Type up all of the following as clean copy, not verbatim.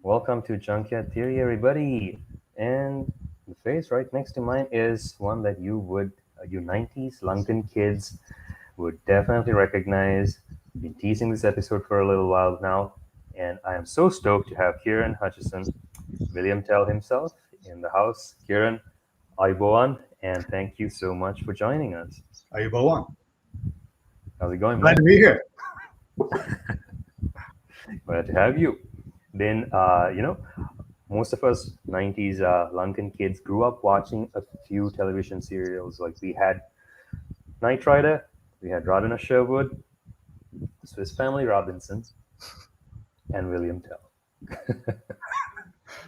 Welcome to Junkyard Theory, everybody. And the face right next to mine is one that you 90s Lankan kids would definitely recognize. We've been teasing this episode for a little while now, and I am so stoked to have Kieren Hutchison, William Tell himself, in the house. Kieren, Aiboan, and thank you so much for joining us. Ayubawan. How's it going, Glad man? to be here. Glad to have you. Then, most of us 90s Lankan kids grew up watching a few television serials. Like we had Knight Rider, we had Rodina Sherwood, Swiss Family Robinson, and William Tell.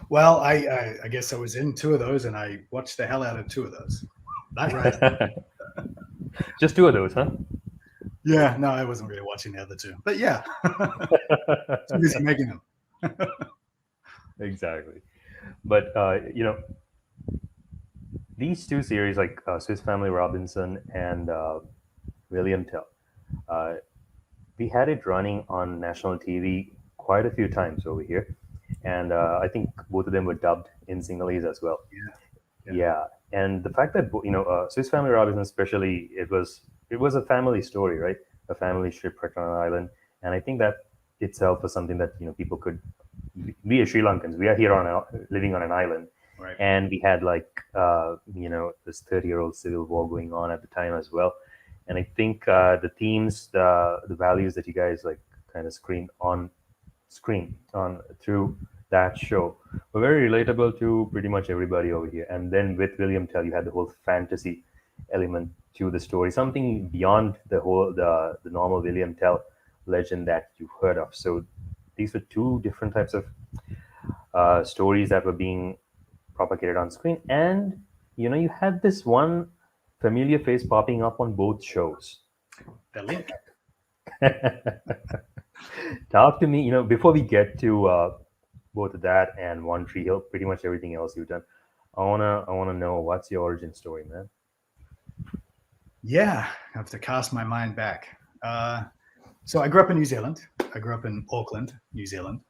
Well, I guess I was in two of those, and I watched the hell out of two of those. That right? Just two of those, huh? Yeah, no, I wasn't really watching the other two, but yeah, too busy making them. Exactly. But these two series, like Swiss Family Robinson and William Tell, uh, we had it running on national TV quite a few times over here, and I think both of them were dubbed in Sinhalese as well. Yeah. Yeah, and the fact that Swiss Family Robinson, especially, it was a family story, right? A family shipwrecked on an island, and I think that itself was something that people could. We are Sri Lankans. We are here living on an island, Right. and we had this 30-year-old civil war going on at the time as well. And I think the themes, the values that you guys like kind of screen on screen on through that show were very relatable to pretty much everybody over here. And then with William Tell, you had the whole fantasy element to the story, something beyond the normal William Tell legend that you've heard of. So these were two different types of stories that were being propagated on screen, and you had this one familiar face popping up on both shows. The link. Talk to me, before we get to both of that and One Tree Hill, pretty much everything else you've done. I wanna know what's your origin story, man. Yeah, I have to cast my mind back. So I grew up in New Zealand. I grew up in Auckland, New Zealand,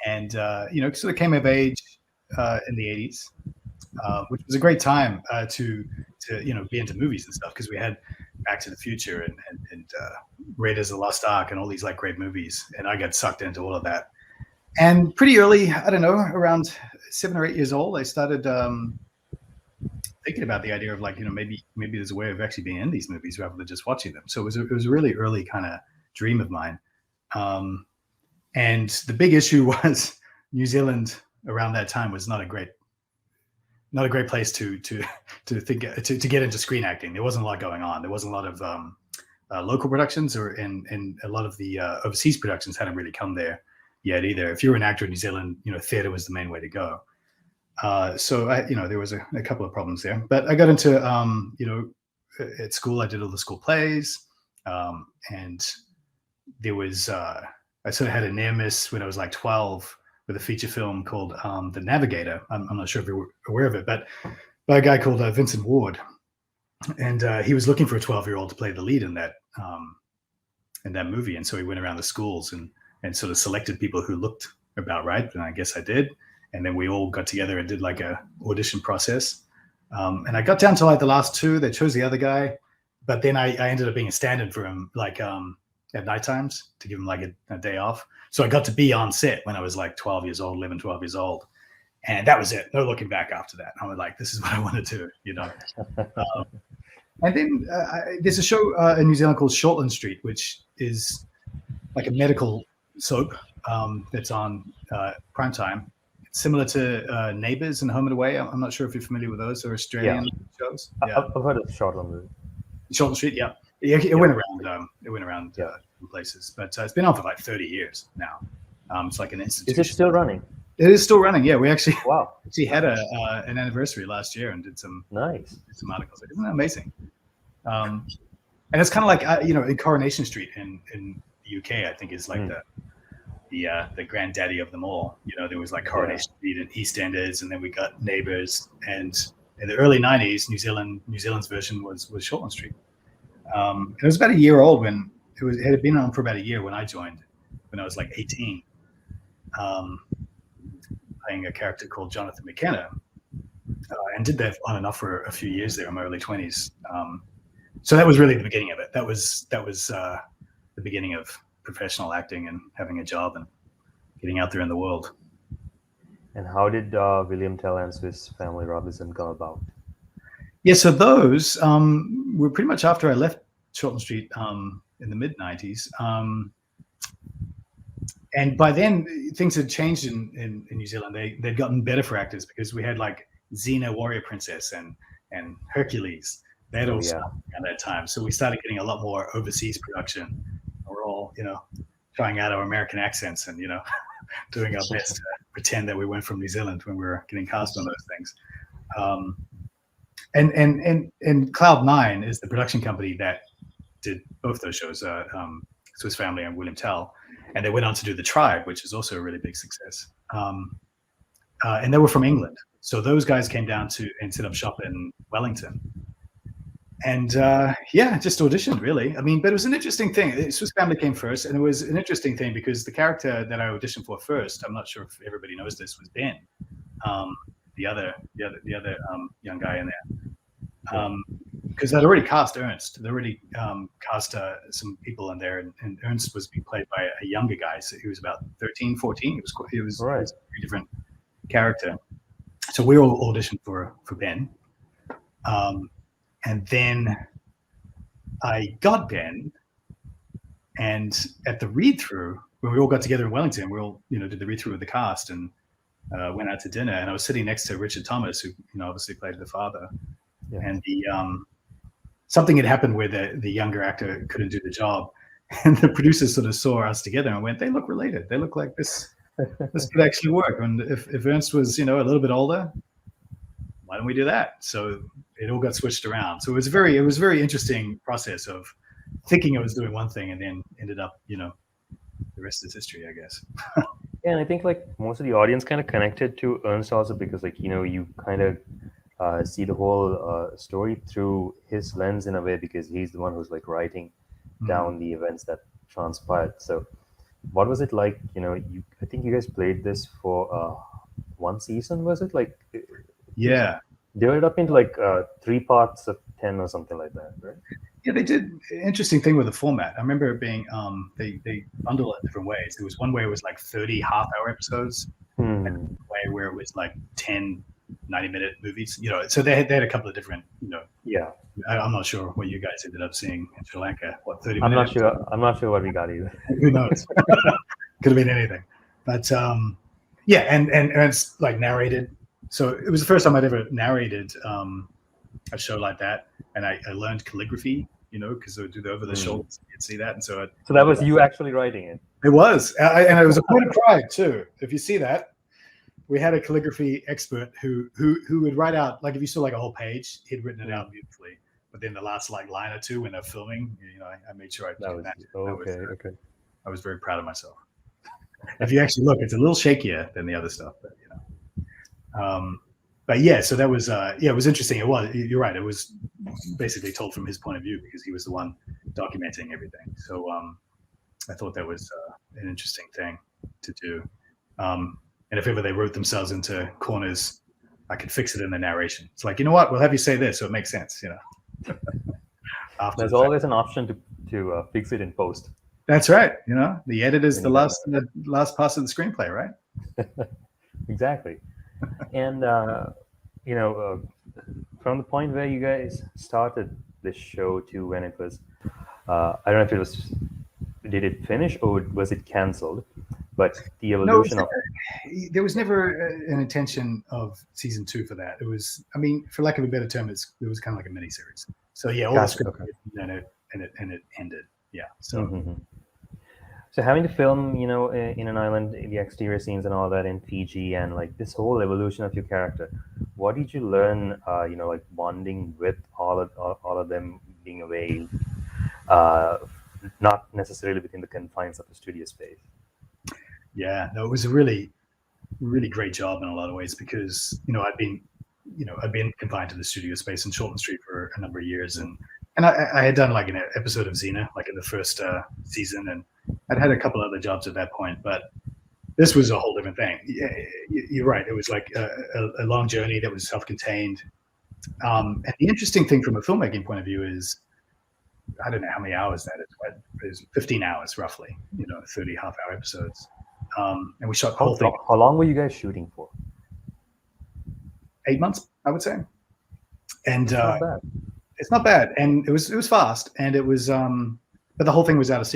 and sort of came of age in the '80s, which was a great time to be into movies and stuff, because we had Back to the Future and Raiders of the Lost Ark and all these like great movies, and I got sucked into all of that. And pretty early, I don't know, around 7 or 8 years old, I started thinking about the idea of maybe there's a way of actually being in these movies rather than just watching them. So it was a really early kind of dream of mine. And the big issue was New Zealand around that time was not a great place to get into screen acting. There wasn't a lot going on. There wasn't a lot of local productions, and a lot of the overseas productions hadn't really come there yet either. If you were an actor in New Zealand, theater was the main way to go. So there was a couple of problems there, but I got into at school I did all the school plays, and there was I sort of had a near miss when I was like 12 with a feature film called The Navigator. I'm not sure if you're aware of it, but by a guy called Vincent Ward, and he was looking for a 12-year-old to play the lead in that movie, and so he went around the schools and sort of selected people who looked about right, and I guess I did. And then we all got together and did like a audition process. And I got down to like the last two. They chose the other guy, but then I ended up being a stand-in for him, like at night times, to give him like a day off. So I got to be on set when I was like 12 years old, 11, 12 years old. And that was it. No looking back after that. I was like, this is what I want to do, And then there's a show in New Zealand called Shortland Street, which is like a medical soap that's on primetime. Similar to Neighbours and Home and Away. I'm not sure if you're familiar with those. They're Australian shows. Yeah. I've heard of Shortland. Shortland Street, yeah. It went around. Places, but it's been on for like 30 years now. It's like an institution. Is it still running? It is still running. Yeah, we actually had an anniversary last year and did some articles. Isn't that amazing? And it's kind of like in Coronation Street in the UK, I think is like the granddaddy of them all. There was like Coronation Street and EastEnders, and then we got Neighbours, and in the early 90s, New Zealand's version was Shortland Street. It was about a year old when it had been on for about a year when I joined, when I was like 18. playing a character called Jonathan McKenna, and did that on and off for a few years there in my early 20s. So that was really the beginning of it. That was the beginning of professional acting and having a job and getting out there in the world. And how did William Tell and Swiss Family Robinson come about? Yeah, so those were pretty much after I left Shortland Street in the mid-90s. And by then, things had changed in New Zealand. They'd gotten better for actors because we had like Xena Warrior Princess and Hercules. They had all stopped around that time. So we started getting a lot more overseas production. We're all, trying out our American accents and, doing our best to pretend that we weren't from New Zealand when we were getting cast on those things. And Cloud9 is the production company that did both those shows, Swiss Family and William Tell. And they went on to do The Tribe, which is also a really big success. And they were from England. So those guys came down and set up shop in Wellington. And just auditioned, really. I mean, but it was an interesting thing. Swiss Family came first, and it was an interesting thing because the character that I auditioned for first, I'm not sure if everybody knows this, was Ben, the other young guy in there. Because I'd already cast Ernst. They'd already cast some people in there, and Ernst was being played by a younger guy. So he was about 13, 14. It was a very different character. So we all auditioned for Ben. And then I got Ben, and at the read-through, when we all got together in Wellington, we all, did the read-through with the cast and went out to dinner. And I was sitting next to Richard Thomas, who, obviously played the father. Yeah. And something had happened where the younger actor couldn't do the job, and the producers sort of saw us together and went, "They look related. They look like this. This could actually work." And if Ernst was, a little bit older, why don't we do that? So it all got switched around. So it was a very interesting process of thinking I was doing one thing and then ended up, the rest is history, I guess. Yeah, and I think like most of the audience kind of connected to Ernst also because you kind of see the whole story through his lens in a way because he's the one who's like writing down the events that transpired. So what was it like? I think you guys played this for one season, was it? Like, yeah. Divided up into like 3 parts of 10 or something like that, right? Yeah, they did an interesting thing with the format. I remember it being they bundle it different ways. There was one way it was like 30 half-hour episodes, and a way where it was like 10 90-minute movies. So they had a couple of different. Yeah. I'm not sure what you guys ended up seeing in Sri Lanka. What 30? I'm not sure. I'm not sure what we got either. Who knows? Could have been anything. But and it's like narrated. So it was the first time I'd ever narrated a show like that, and I learned calligraphy, because they would do the over the shoulders. You'd see that, and so that was you actually writing it. It was, and it was a point of pride too. If you see that, we had a calligraphy expert who would write out, like if you saw like a whole page, he'd written it out beautifully. But then the last like line or two when they're filming, I made sure I did that. Okay. I was very proud of myself. If you actually look, it's a little shakier than the other stuff, but but yeah, so that was it was interesting. It was, you're right, it was basically told from his point of view because he was the one documenting everything. So I thought that was an interesting thing to do. And if ever they wrote themselves into corners, I could fix it in the narration. It's like, what, we'll have you say this so it makes sense. There's always an option to fix it in post. That's right. The edit is the last pass of the screenplay, right? Exactly. And from the point where you guys started this show to when it was, I don't know if it was, did it finish or was it canceled? But the evolution there was never an intention of season 2 for that. It was, for lack of a better term, it was kind of like a mini series. So yeah, all the script and it ended. Yeah. So. So having to film, in an island, the exterior scenes and all that in Fiji, and like this whole evolution of your character, what did you learn? Like bonding with all of them, being away, not necessarily within the confines of the studio space. Yeah, no, it was a really, really great job in a lot of ways because I'd been confined to the studio space in Shortland Street for a number of years, and I had done like an episode of Xena, like in the first season, and I'd had a couple other jobs at that point, but This was a whole different thing. Yeah, you're right. It was like a long journey that was self-contained. And the interesting thing from a filmmaking point of view is, I don't know how many hours that is, but it was 15 hours roughly, 30 half-hour episodes. And we shot the whole thing. How long were you guys shooting for? 8 months, I would say. And Not bad. it's not bad. And it was fast, and it was, but the whole thing was out of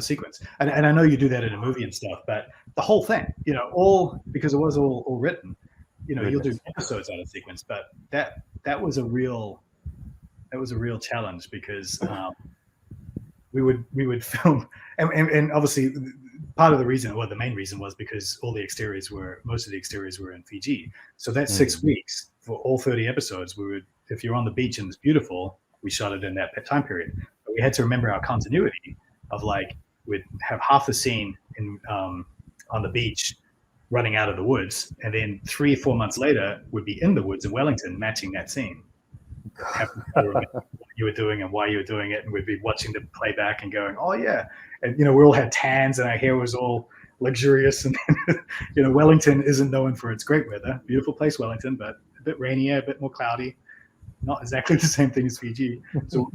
sequence. And I know you do that in a movie and stuff, but the whole thing, all because it was all written, you'll do episodes out of sequence, but that was a real challenge because we would film, and obviously part of the reason, well, the main reason was because most of the exteriors were in Fiji. So that 6 weeks for all 30 episodes, if you're on the beach and it's beautiful, we shot it in that time period. But we had to remember our continuity of we'd have half the scene on the beach running out of the woods, and then 3 or 4 months later would be in the woods in Wellington matching that scene. Have to remember what you were doing and why you were doing it, and we'd be watching the playback and going, oh yeah, and we all had tans and our hair was all luxurious, and Wellington isn't known for its great weather. Beautiful place, Wellington, but a bit rainier, a bit more cloudy, not exactly the same thing as Fiji. So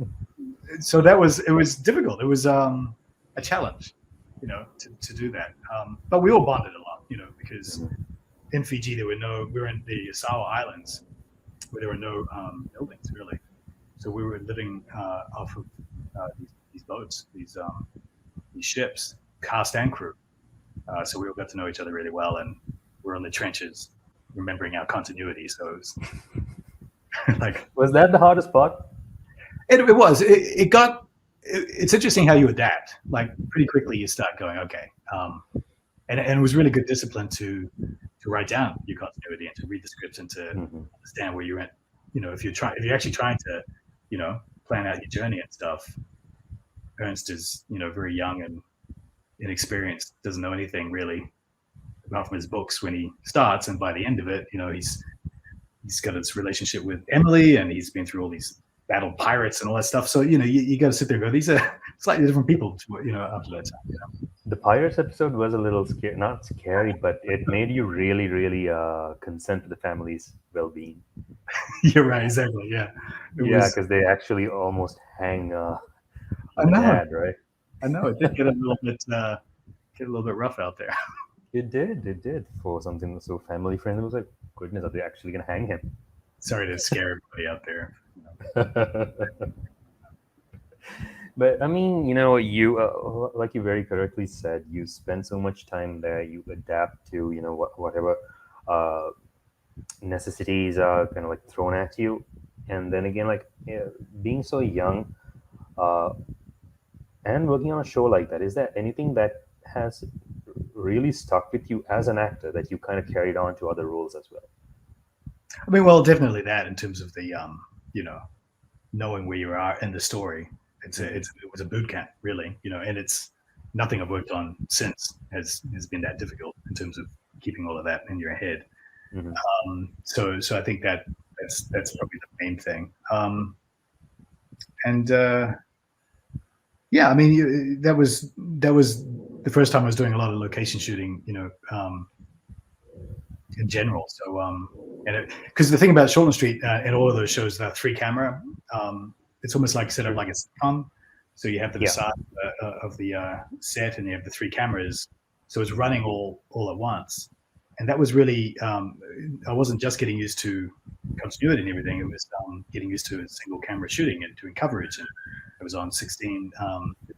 it was difficult. It was a challenge, to do that. But we all bonded a lot, because in Fiji we were in the Asawa Islands, where there were no buildings really. So we were living off of these boats, these ships, cast and crew. So we all got to know each other really well, and we're in the trenches, remembering our continuity. So it was was that the hardest part? It was. It's interesting how you adapt. Pretty quickly, you start going, okay. And it was really good discipline to write down your continuity and to read the scripts and to understand where you're at. If you're actually trying to, plan out your journey and stuff. Ernst is, very young and inexperienced, doesn't know anything really apart from his books when he starts, and by the end of it, he's got his relationship with Emily, and he's been through all these battled pirates and all that stuff. So you got to sit there and go, these are slightly different people, after that time. The pirates episode was a little scary, not scary, but it made you really, really concerned for the family's well-being. You're right, exactly. Yeah. Because they actually almost hang. I know. Dad, right? I know. It did get a little bit rough out there. It did for something so family friendly. It was like, goodness, are they actually gonna hang him? Sorry to scare everybody out there. But I mean, you like you very correctly said, you spend so much time there, you adapt to whatever necessities are kind of thrown at you, and then again, being so young and working on a show like that, is there anything that has really stuck with you as an actor that you kind of carried on to other roles as well? I mean, well, definitely that in terms of the knowing where you are in the story. It was a boot camp, really, and it's nothing I've worked on since has been that difficult in terms of keeping all of that in your head. So I think that's probably the main thing. Yeah, I mean, that was the first time I was doing a lot of location shooting, in general. So, and because the thing about Shortland Street and all of those shows, that 3-camera, it's almost like set up like a sitcom. So you have the facade of the set, and you have the 3 cameras. So it's running all at once. And that was really, I wasn't just getting used to continuity and everything. It was getting used to single camera shooting and doing coverage. And it was on 16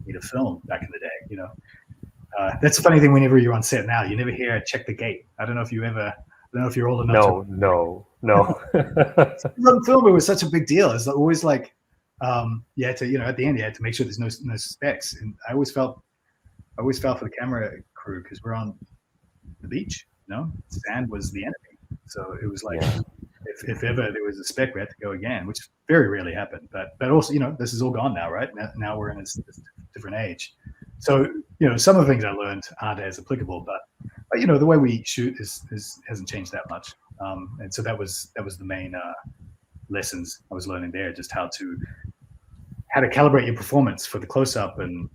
meter film back in the day, That's the funny thing. Whenever you're on set now, you never hear check the gate. I don't know if you're old enough. No. On film, it was such a big deal. It's always like, you had to, at the end, you had to make sure there's no specs. And I always felt for the camera crew because we're on the beach. Sand was the enemy. So it was like, if ever there was a spec, we had to go again, which very rarely happened. But also, this is all gone now, right? Now we're in this different age. So, some of the things I learned aren't as applicable, but the way we shoot hasn't changed that much. And so that was the main lessons I was learning there, just how to calibrate your performance for the close up and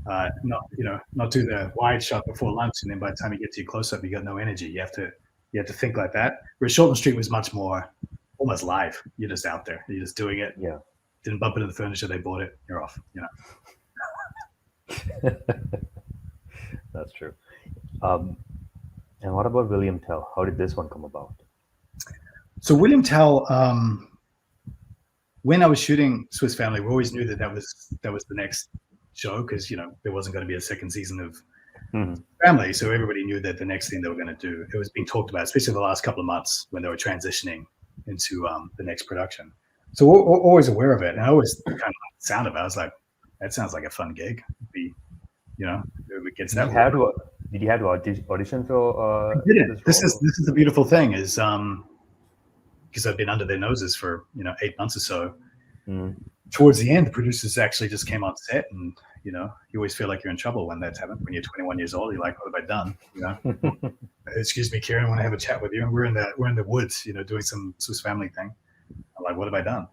Not do the wide shot before lunch, and then by the time you get to your close up, you got no energy. You have to think like that. Whereas Shortland Street was much more almost live. You're just out there. You're just doing it. Yeah. Didn't bump into the furniture. They bought it. You're off. That's true. And what about William Tell? How did this one come about? So William Tell, when I was shooting Swiss Family, we always knew that was the next show because there wasn't going to be a second season of Family, so everybody knew that the next thing they were going to do, it was being talked about, especially the last couple of months when they were transitioning into the next production. So we're always aware of it, and I always kind of like the sound of it. I was like, that sounds like a fun gig. It gets that. Did you have to audition for? I didn't. This is the beautiful thing is because I've been under their noses for 8 months or so. Towards the end, the producers actually just came on set, and you always feel like you're in trouble when that's happened. When you're 21 years old, you're like, what have I done? Excuse me, Kieren, I want to have a chat with you. We're in the woods, doing some Swiss Family thing. I'm like, what have I done?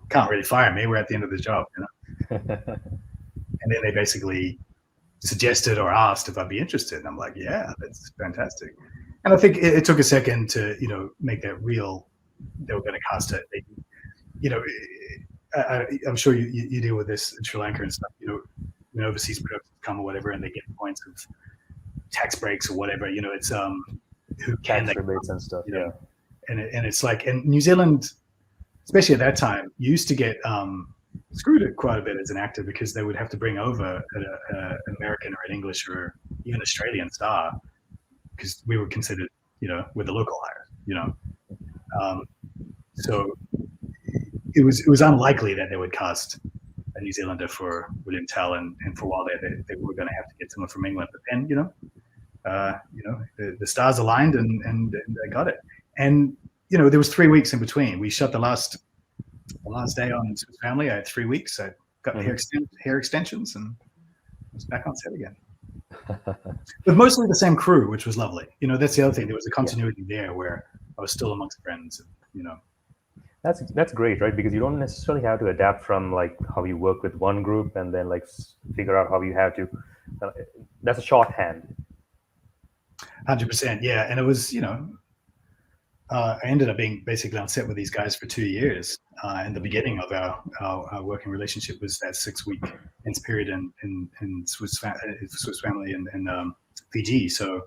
Can't really fire me. We're at the end of the job. And then they basically suggested or asked if I'd be interested, and I'm like, yeah, that's fantastic. And I think it took a second to make that real. They were going to cast it. I'm sure you deal with this in Sri Lanka and stuff. When overseas productions come or whatever, and they get points of tax breaks or whatever. It's who can tax rebates and stuff. Yeah, and it's like, in New Zealand, especially at that time, you used to get screwed quite a bit as an actor because they would have to bring over an American or an English or even Australian star because we were considered, with the local hires. So it was unlikely that they would cast a New Zealander for William Tell, and for a while they were going to have to get someone from England. But then the stars aligned and they got it. And there was 3 weeks in between. We shot the last day on Swiss Family. I had 3 weeks. I got hair extensions and was back on set again. With mostly the same crew, which was lovely. That's the other thing. There was a continuity there where I was still amongst friends. That's great, right? Because you don't necessarily have to adapt from like how you work with one group and then like figure out how you have to. That's a shorthand. 100%, yeah. And it was, I ended up being basically on set with these guys for 2 years. And the beginning of our working relationship was that 6-week intense period in Swiss Family and Fiji. So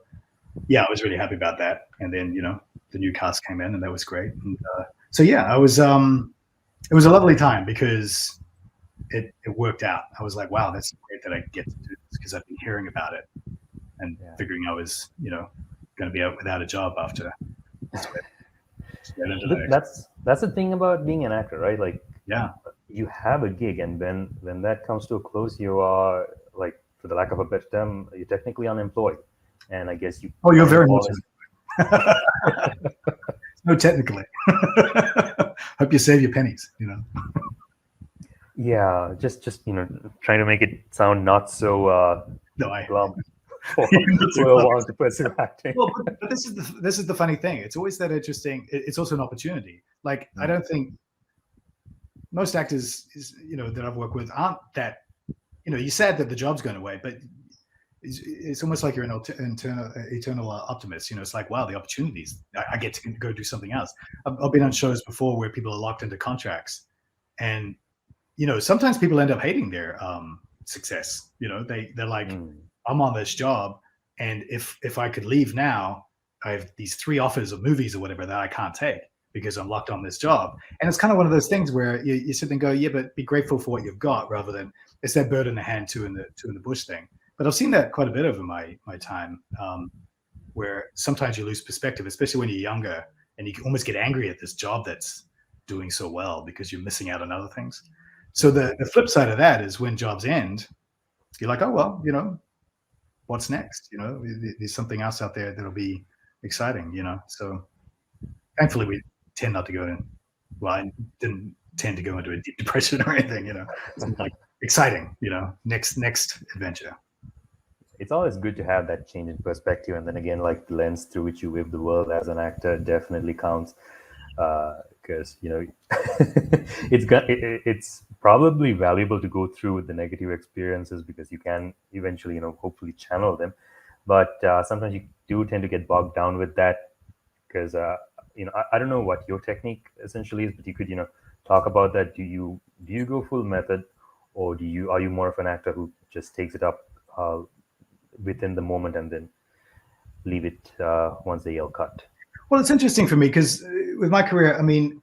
yeah, I was really happy about that. And then the new cast came in, and that was great. And so yeah, I was. It was a lovely time because it worked out. I was like, wow, that's great that I get to do this because I've been hearing about it and figuring I was going to be out without a job after. That's the thing about being an actor, right? Like, yeah, you have a gig, and when that comes to a close, you are, like, for the lack of a better term, you're technically unemployed. And I guess you. Oh, you're very much. No, technically. Hope you save your pennies. Yeah, just trying to make it sound not so glum. To pursue acting. Well, but this is the funny thing. It's always that interesting. It's also an opportunity. Like, I don't think most actors that I've worked with aren't that. You're sad that the job's going away, but it's almost like you're an eternal optimist. It's like, wow, the opportunities. I get to go do something else. I've been on shows before where people are locked into contracts, and sometimes people end up hating their success. They're like. I'm on this job, and if I could leave now, I have these 3 offers of movies or whatever that I can't take because I'm locked on this job. And it's kind of one of those things where you sit and go, yeah, but be grateful for what you've got rather than it's that bird in the hand, two in the bush thing. But I've seen that quite a bit over my time, where sometimes you lose perspective, especially when you're younger, and you can almost get angry at this job that's doing so well because you're missing out on other things. So the flip side of that is when jobs end, you're like, oh, well, what's next? There's something else out there that'll be exciting, So thankfully we tend not to go in. Well, I didn't tend to go into a deep depression or anything, It's like exciting, next adventure. It's always good to have that change in perspective, and then again, like the lens through which you live the world as an actor definitely counts. Because it's probably valuable to go through with the negative experiences because you can eventually, hopefully channel them. But sometimes you do tend to get bogged down with that because, I don't know what your technique essentially is, but you could, talk about that. Do you go full method, or are you more of an actor who just takes it up within the moment and then leave it once they yell cut? Well, it's interesting for me because with my career, I mean,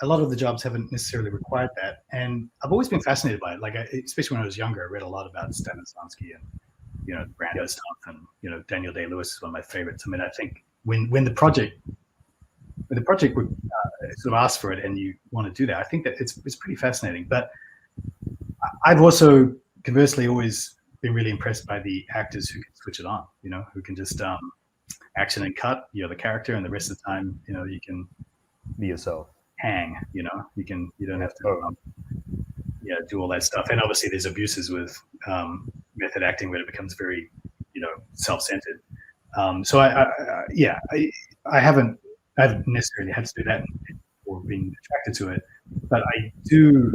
a lot of the jobs haven't necessarily required that, and I've always been fascinated by it. Like, especially when I was younger, I read a lot about Stanislavski and Brando stuff, and Daniel Day-Lewis is one of my favorites. I mean, I think when the project would sort of ask for it and you want to do that, I think that it's pretty fascinating. But I've also conversely always been really impressed by the actors who can switch it on, who can just action and cut, the character, and the rest of the time, you can be yourself, hang, you don't have to do all that stuff. And obviously there's abuses with method acting where it becomes very, self-centered. So I haven't necessarily had to do that or been attracted to it, but I do.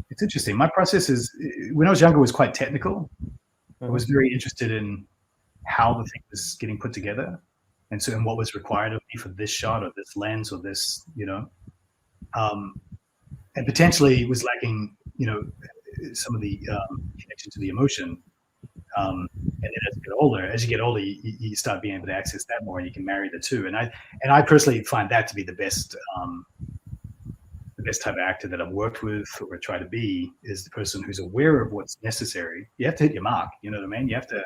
It's interesting. My process is, when I was younger, was quite technical. I was very interested in how the thing was getting put together, and what was required of me for this shot or this lens or this, and potentially was lacking, some of the connection to the emotion. And then as you get older, you start being able to access that more, and you can marry the two. And I personally find that to be the best type of actor that I've worked with or try to be, is the person who's aware of what's necessary. You have to hit your mark. You know what I mean? You have to,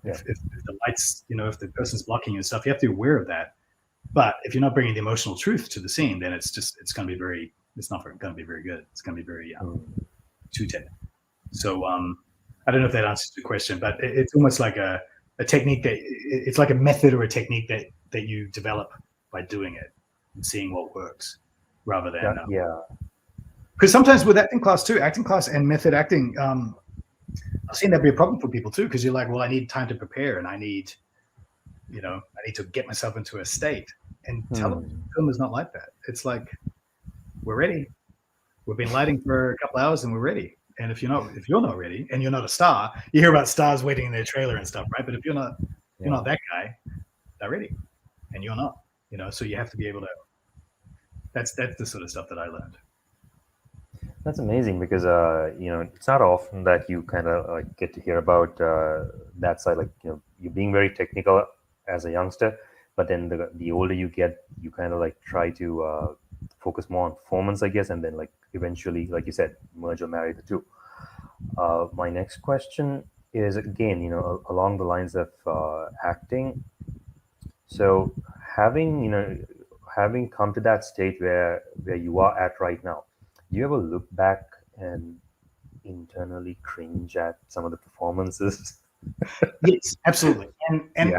if the lights, if the person's blocking you and stuff, you have to be aware of that. But if you're not bringing the emotional truth to the scene, then it's going to be it's not going to be very good. It's going to be very too technical. So I don't know if that answers the question, but it's almost like a technique it's like a method or a technique that you develop by doing it and seeing what works, rather than because sometimes with acting class and method acting, I've seen that be a problem for people too, because you're like, well, I need time to prepare, and I need to get myself into a state. And television film is not like that. It's like, we're ready. We've been lighting for a couple hours and we're ready. And if you're not ready, and you're not a star, you hear about stars waiting in their trailer and stuff, right? But if you're not that guy, they're ready, and you're not. So you have to be able to. That's the sort of stuff that I learned. That's amazing, because it's not often that you kind of get to hear about that side. Like, you're being very technical as a youngster, but then the older you get, you kind of like try to focus more on performance, I guess, and then like eventually, like you said, merge or marry the two. My next question is, again, along the lines of acting. So having come to that state where you are at right now, do you ever look back and internally cringe at some of the performances? Yes, absolutely. And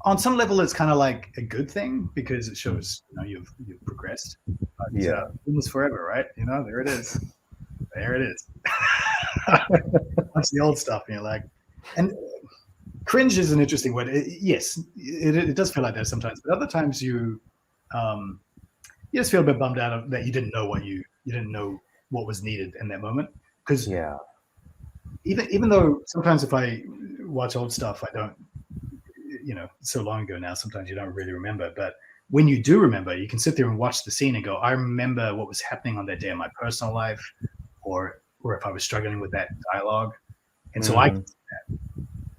on some level, it's kind of like a good thing, because it shows you've progressed. But, almost forever, right? There it is. There it is. That's the old stuff, and you're like, and cringe is an interesting word. Yes, it does feel like that sometimes, but other times you just feel a bit bummed out that you didn't know what was needed in that moment. Because even though sometimes if I watch old stuff, I don't, so long ago now, sometimes you don't really remember. But when you do remember, you can sit there and watch the scene and go, I remember what was happening on that day in my personal life, or if I was struggling with that dialogue. And so I can see that.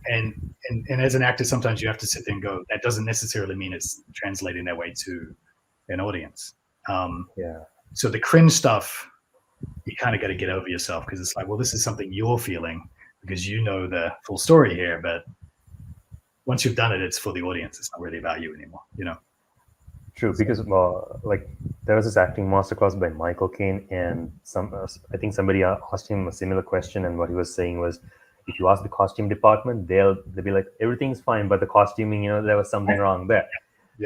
And as an actor, sometimes you have to sit there and go, that doesn't necessarily mean it's translating that way to an audience. So the cringe stuff, you kind of got to get over yourself, because it's like, well, this is something you're feeling because you know the full story here, but once you've done it, it's for the audience. It's not really about you anymore, True, because like there was this acting masterclass by Michael Caine, and I think somebody asked him a similar question, and what he was saying was, if you ask the costume department, they'll be like, everything's fine, but the costuming, there was something wrong there.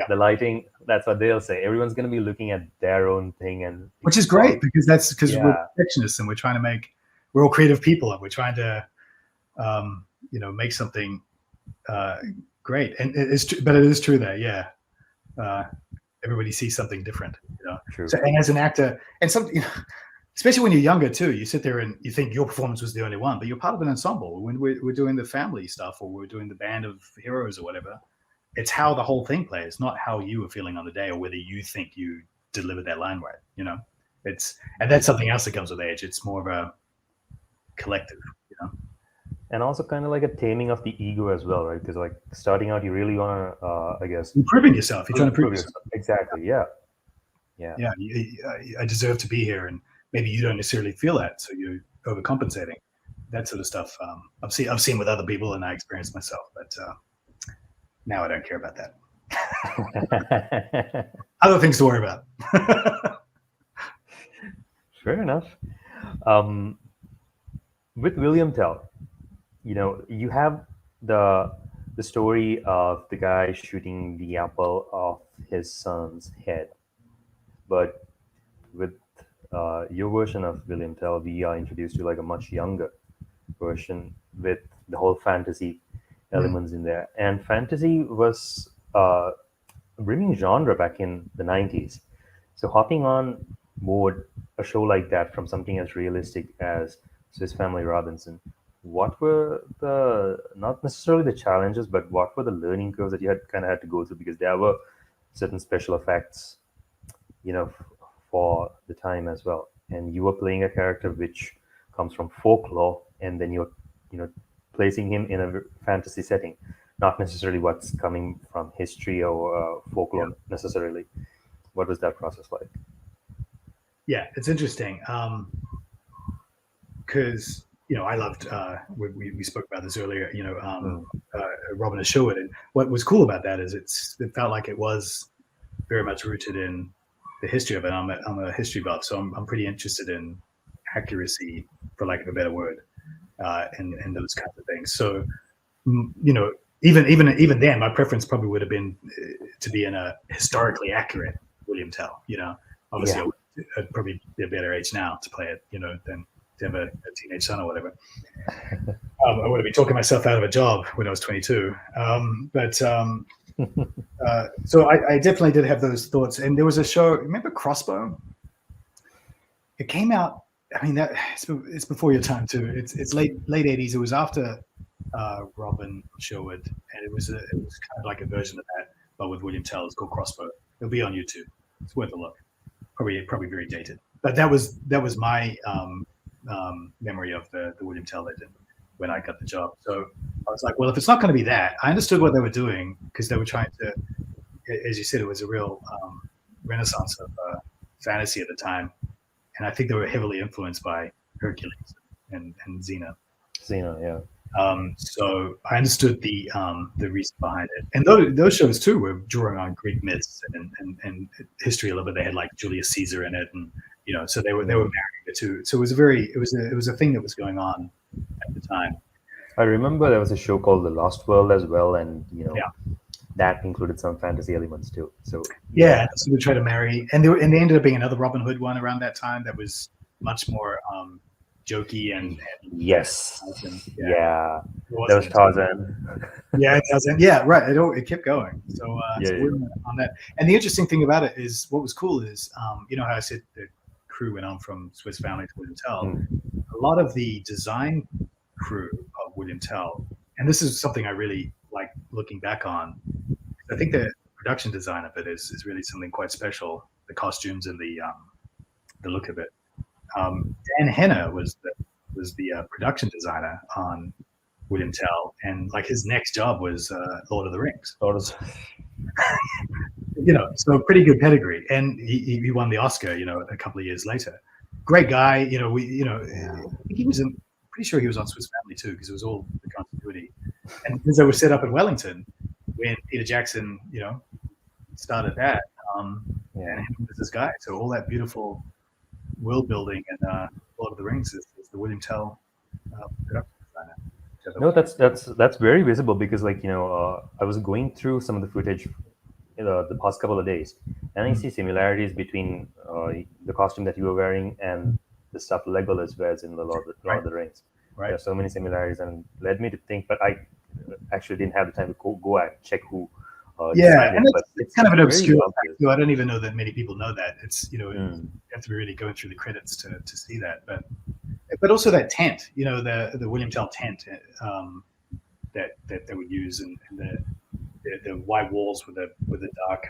The lighting, that's what they'll say. Everyone's going to be looking at their own thing, and which is great, because we're perfectionists, and we're all creative people, and we're trying to make something great. And but it is true that everybody sees something different, True. So, and as an actor, and some, especially when you're younger too, you sit there and you think your performance was the only one, but you're part of an ensemble. When we're doing the family stuff or we're doing the band of heroes or whatever, it's how the whole thing plays, not how you were feeling on the day or whether you think you delivered that line right. And that's something else that comes with age. It's more of a collective, And also kind of like a taming of the ego as well, right? Because like starting out, you really want to, I guess, improving yourself. You're trying to prove yourself. Exactly. Yeah. I deserve to be here, and maybe you don't necessarily feel that, so you're overcompensating. That sort of stuff. I've seen with other people, and I experienced myself, but now I don't care about that. Other things to worry about. Fair enough. With William Tell, you have the story of the guy shooting the apple off his son's head, but with your version of William Tell, we are introduced to like a much younger version with the whole fantasy elements in there. And fantasy was a brimming genre back in the 90s. So hopping on board a show like that from something as realistic as Swiss Family Robinson, what were the, not necessarily the challenges, but what were the learning curves that you had to go through? Because there were certain special effects, for the time as well. And you were playing a character which comes from folklore, and then you're, placing him in a fantasy setting, not necessarily what's coming from history or folklore necessarily. What was that process like? Yeah, it's interesting. Because I loved. We spoke about this earlier. Robin and Sherwood, and what was cool about that is it felt like it was very much rooted in the history of it. I'm a history buff, so I'm pretty interested in accuracy, for lack of a better word, and those kinds of things. So, even then, my preference probably would have been to be in a historically accurate William Tell. Obviously, I'd probably be a better age now to play it, than to have a teenage son or whatever. I would have been talking myself out of a job when I was 22. So I definitely did have those thoughts. And there was a show, remember Crossbow? It came out, I mean, it's before your time too. It's late 80s. It was after Robin Sherwood, and it was kind of like a version of that, but with William Tell. It's called Crossbow. It'll be on YouTube. It's worth a look. Probably very dated. But that was my memory of the William Tell legend when I got the job. So I was like, well, if it's not going to be that, I understood what they were doing, because they were trying to, as you said, it was a real renaissance of fantasy at the time. And I think they were heavily influenced by Hercules and Xena. Xena, yeah. So I understood the reason behind it. And those shows too were drawing on Greek myths and history a little bit. They had like Julius Caesar in it, and so they were marrying the two. So it was a thing that was going on at the time. I remember there was a show called The Lost World as well, and that included some fantasy elements too. So so we tried to marry, and there ended up being another Robin Hood one around that time that was much more jokey and yes, there was Tarzan. Tarzan. Yeah, right. It kept going. So, so we were on that. And the interesting thing about it is, what was cool is, how I said the crew went on from Swiss Family to William Tell. A lot of the design crew of William Tell, and this is something I really like looking back on. I think the production design of it is really something quite special. The costumes and the look of it. Dan Henner was the production designer on William Tell, and like his next job was Lord of the Rings. So pretty good pedigree, and he won the Oscar, a couple of years later. Great guy, I think he was pretty sure he was on Swiss Family too, because it was all the continuity. And because they were set up in Wellington when Peter Jackson, started that, and he was this guy. So all that beautiful world building and Lord of the Rings is the William Tell production designer. No, that's very visible, because I was going through some of the footage the past couple of days, and I see similarities between the costume that you were wearing and the stuff Legolas wears in the Lord of the Rings. Right. There are so many similarities, and led me to think, but I actually didn't have the time to go and check who Yeah, and but it's kind of an very obscure obvious. fact. I don't even know that many people know that. It's you Mm. have to be really going through the credits to see that. But also that tent, the William Tell tent that they would use, and the white walls with the dark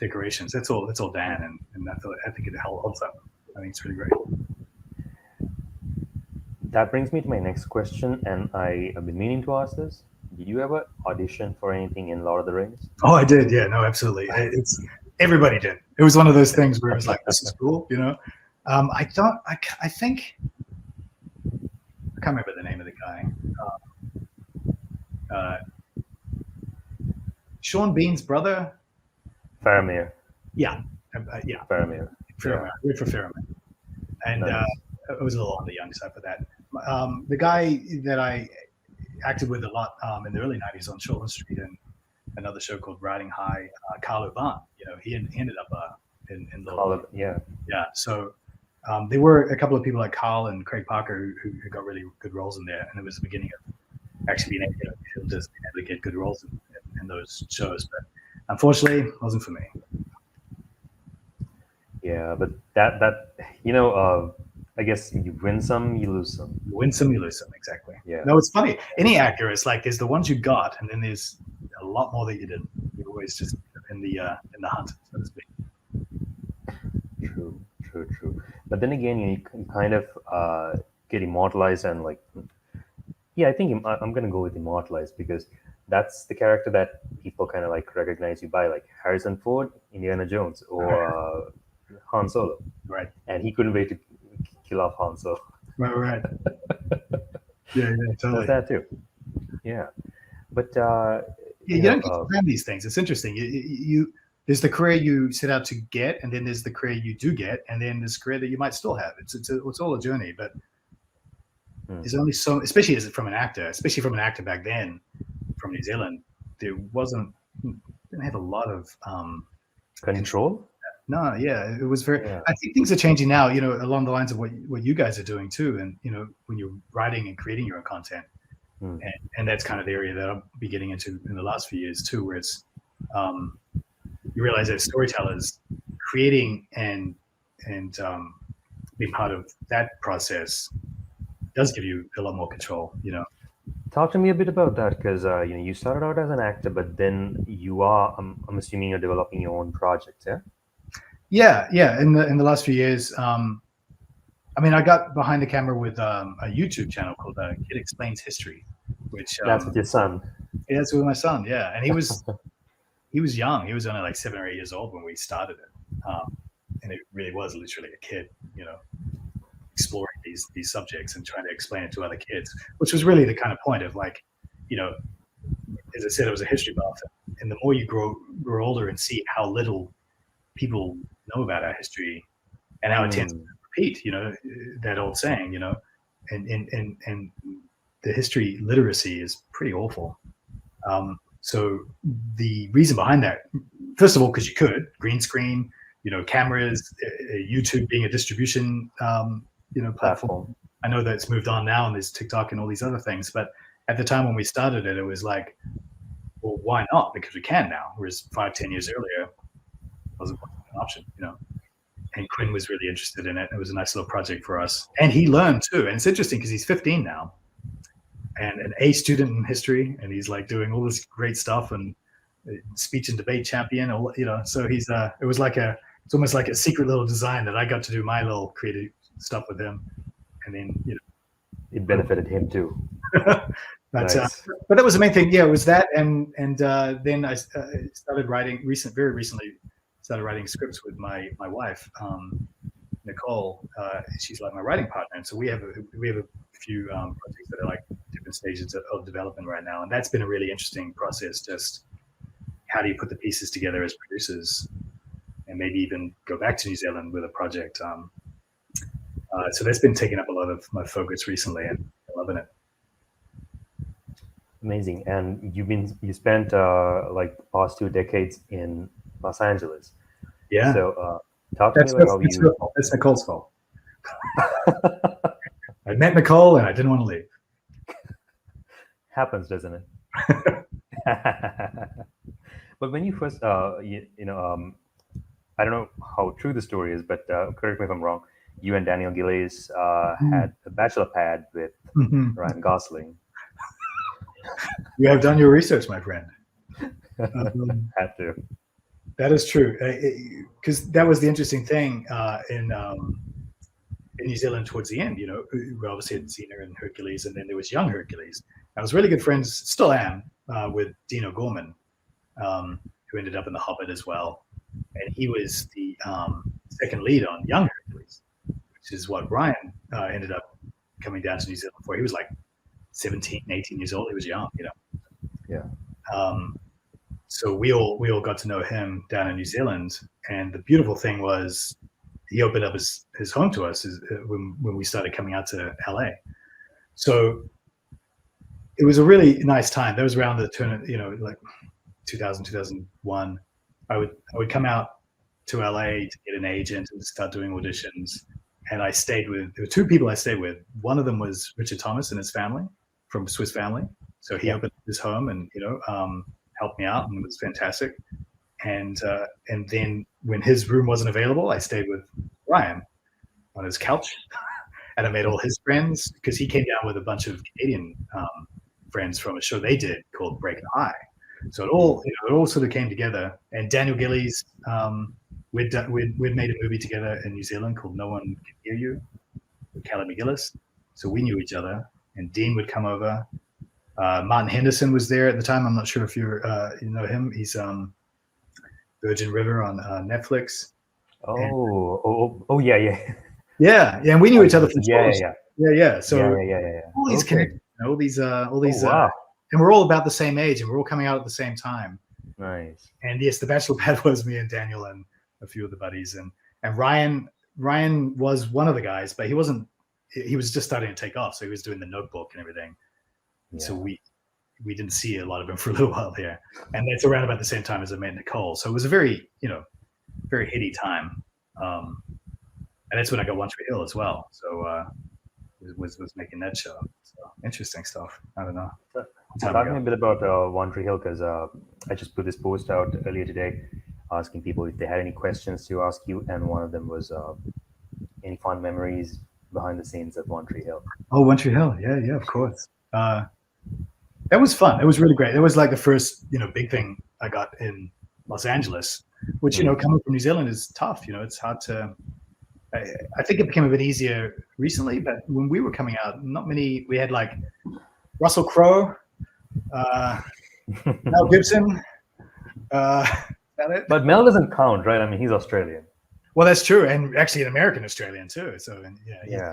decorations. That's all Dan, and I think it holds up. I think it's really great. That brings me to my next question, and I have been meaning to ask this. Did you ever audition for anything in Lord of the Rings? Oh, I did. Yeah, no, absolutely. It's everybody did. It was one of those things where it was like, this is cool, I thought, I think, I can't remember the name of the guy. Uh, Sean Bean's brother. Faramir. Yeah, Faramir. Faramir. I went for Faramir, and Nice. I was a little on the young side for that. The guy that I acted with a lot in the early '90s on Shortland Street and another show called Riding High, Carlo Van. He ended up in Lord. Yeah. Yeah, so there were a couple of people like Carl and Craig Parker who got really good roles in there, and it was the beginning of actually being able to get good roles in those shows. But unfortunately, it wasn't for me. Yeah, but that I guess you win some, you lose some. You win some, you lose some. Exactly. Yeah. No, it's funny. Any actor, it's like there's the ones you got, and then there's a lot more that you didn't. You're always just in the hunt, so to speak. True. But then again, you kind of get immortalized, and I think I'm gonna go with immortalized because that's the character that people kind of recognize you by, like Harrison Ford, Indiana Jones, or Han Solo. Right. And he couldn't wait to kill off Han Solo. Right. Yeah, totally. That's that too. Yeah, but you don't get to plan these things. It's interesting. You there's the career you set out to get, and then there's the career you do get, and then there's career that you might still have. It's all a journey, but there's only so, especially from an actor back then from New Zealand, didn't have a lot of control. No, yeah, it was very. Yeah. I think things are changing now. Along the lines of what you guys are doing too, and when you're writing and creating your own content, and that's kind of the area that I'll be getting into in the last few years too, where it's you realize that storytellers creating and being part of that process does give you a lot more control. Talk to me a bit about that, because you started out as an actor, but then you are, I'm assuming you're developing your own projects, yeah? Yeah. In the last few years, I got behind the camera with a YouTube channel called Kid Explains History, which that's with your son. Yeah, that's with my son. Yeah, and he was young. He was only like 7 or 8 years old when we started it, and it really was literally a kid, exploring these subjects and trying to explain it to other kids, which was really the kind of point of as I said, I was a history buff, and the more you grow older and see how little people know about our history and how it tends to repeat, that old saying, and the history literacy is pretty awful. So the reason behind that, first of all, because you could green screen, cameras, YouTube being a distribution, platform. I know that it's moved on now, and there's TikTok and all these other things. But at the time when we started it, it was like, well, why not? Because we can now. Whereas 5-10 years earlier, it wasn't an option, And Quinn was really interested in it. It was a nice little project for us, and he learned too. And it's interesting because he's 15 now, and an A student in history, and he's doing all this great stuff and speech and debate champion. So he's it's almost like a secret little design that I got to do my little creative stuff with him, and then it benefited him too. But nice. But that was the main thing. Yeah, it was that, and then I started writing very recently. Started writing scripts with my wife, Nicole. She's like my writing partner, and so we have a few projects that are like different stages of development right now, and that's been a really interesting process. Just how do you put the pieces together as producers, and maybe even go back to New Zealand with a project. So that's been taking up a lot of my focus recently, and I'm loving it. Amazing. And you spent like the past 2 decades in Los Angeles. Yeah. So talk to me about how you. That's Nicole's fault. I met Nicole and I didn't want to leave. Happens, doesn't it? But when you first, I don't know how true the story is, but correct me if I'm wrong. You and Daniel Gillies had a Bachelor Pad with Mhm. Ryan Gosling. You have done your research, my friend. Had to. That is true, because that was the interesting thing in New Zealand towards the end. We obviously had Xena and Hercules, and then there was young Hercules. I was really good friends, still am, with Dino Gorman, who ended up in The Hobbit as well, and he was the second lead on Young Hercules, which is what Ryan ended up coming down to New Zealand for. He was like 17, 18 years old. He was young, Yeah. So we all got to know him down in New Zealand, and the beautiful thing was he opened up his home to us when we started coming out to LA. So it was a really nice time. That was around the turn, like 2000, 2001. I would come out to LA to get an agent and start doing auditions. And there were two people I stayed with. One of them was Richard Thomas and his family from Swiss Family. So he opened his home and, helped me out, and it was fantastic. And then when his room wasn't available, I stayed with Ryan on his couch, and I made all his friends, because he came down with a bunch of Canadian friends from a show they did called Breaking High. So it all sort of came together. And Daniel Gillies, we'd made a movie together in New Zealand called No One Can Hear You with Callie McGillis. So we knew each other. And Dean would come over. Martin Henderson was there at the time. I'm not sure if you know him. He's Virgin River on Netflix. Yeah. Yeah, and we knew each other from shows. Yeah. So all these connections, all these, wow. and we're all about the same age, and we're all coming out at the same time. Nice. And yes, the Bachelor Pad was me and Daniel and a few of the buddies, and Ryan was one of the guys, but he wasn't. He was just starting to take off, so he was doing the Notebook and everything. Yeah. So we didn't see a lot of him for a little while there, and that's around about the same time as I met Nicole. So it was a very very heady time, and that's when I got One Tree Hill as well. So was making that show. So interesting stuff. I don't know. Talk me a bit about One Tree Hill, because I just put this post out earlier today asking people if they had any questions to ask you, and one of them was any fun memories behind the scenes at One Tree Hill. Oh, One Tree Hill, yeah, of course. That was fun. It was really great. It was like the first big thing I got in Los Angeles, which coming from New Zealand is tough. It's hard to. I think it became a bit easier recently, but when we were coming out, not many. We had like Russell Crowe, Mel Gibson. That it? But Mel doesn't count, right? I mean, he's Australian. Well, that's true, and actually an American Australian too. So yeah.